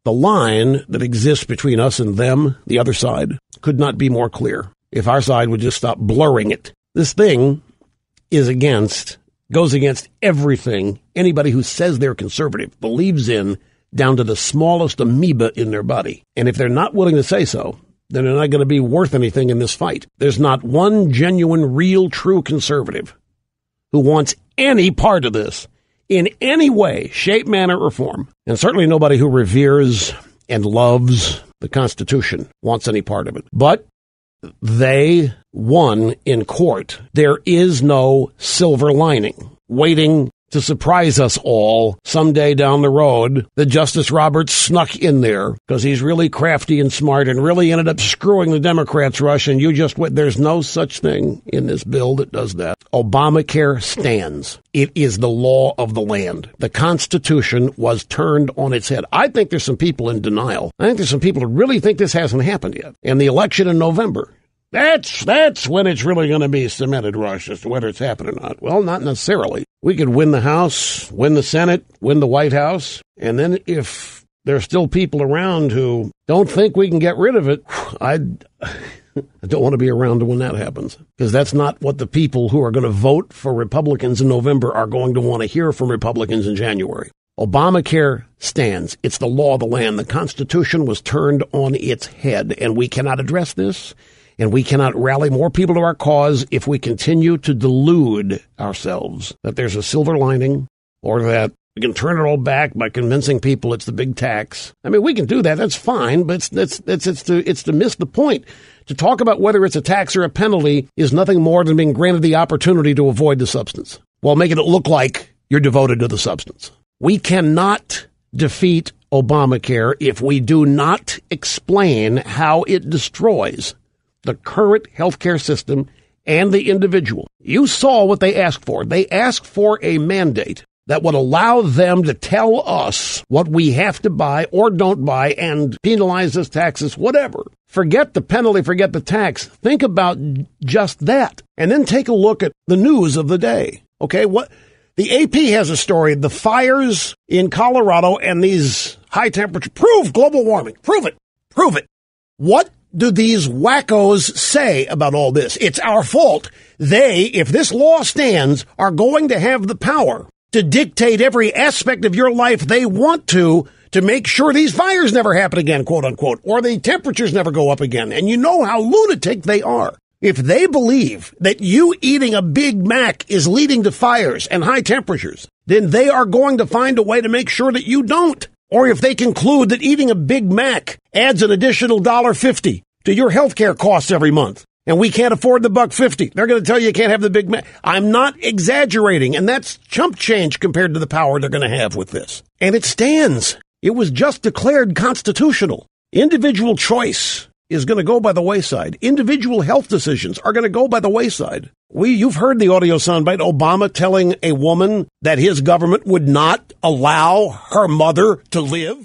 The line that exists between us and them, the other side, could not be more clear if our side would just stop blurring it. This thing goes against everything anybody who says they're conservative believes in, down to the smallest amoeba in their body. And if they're not willing to say so, then they're not going to be worth anything in this fight. There's not one genuine, real, true conservative who wants any part of this in any way, shape, manner, or form. And certainly nobody who reveres and loves the Constitution wants any part of it. But they won in court. There is no silver lining waiting to surprise us all someday down the road that Justice Roberts snuck in there because he's really crafty and smart and really ended up screwing the Democrats, Rush, and you just went. There's no such thing in this bill that does that. Obamacare stands. It is the law of the land. The Constitution was turned on its head. I think there's some people in denial. I think there's some people who really think this hasn't happened yet. And the election in November, that's when it's really going to be cemented, Rush, as to whether it's happened or not. Well, not necessarily. We could win the House, win the Senate, win the White House, and then if there are still people around who don't think we can get rid of it, I don't want to be around when that happens, because that's not what the people who are going to vote for Republicans in November are going to want to hear from Republicans in January. Obamacare stands. It's the law of the land. The Constitution was turned on its head, and we cannot address this. And we cannot rally more people to our cause if we continue to delude ourselves that there's a silver lining or that we can turn it all back by convincing people it's the big tax. I mean, we can do that. That's fine, but it's to miss the point. To talk about whether it's a tax or a penalty is nothing more than being granted the opportunity to avoid the substance while making it look like you're devoted to the substance. We cannot defeat Obamacare if we do not explain how it destroys the current healthcare system and the individual. You saw what they asked for. They asked for a mandate that would allow them to tell us what we have to buy or don't buy and penalize us, taxes, whatever. Forget the penalty, forget the tax. Think about just that. And then take a look at the news of the day. Okay, what the AP has a story, the fires in Colorado and these high temperatures prove global warming. Prove it. Prove it. What do these wackos say about all this? It's our fault. They, if this law stands, are going to have the power to dictate every aspect of your life they want to make sure these fires never happen again, quote unquote, or the temperatures never go up again. And you know how lunatic they are. If they believe that you eating a Big Mac is leading to fires and high temperatures, then they are going to find a way to make sure that you don't. Or if they conclude that eating a Big Mac adds an additional $1.50 to your health care costs every month, and we can't afford the $1.50, they're going to tell you can't have the Big Mac. I'm not exaggerating, and that's chump change compared to the power they're going to have with this. And it stands. It was just declared constitutional. Individual choice is going to go by the wayside. Individual health decisions are going to go by the wayside. You've heard the audio soundbite, Obama telling a woman that his government would not allow her mother to live.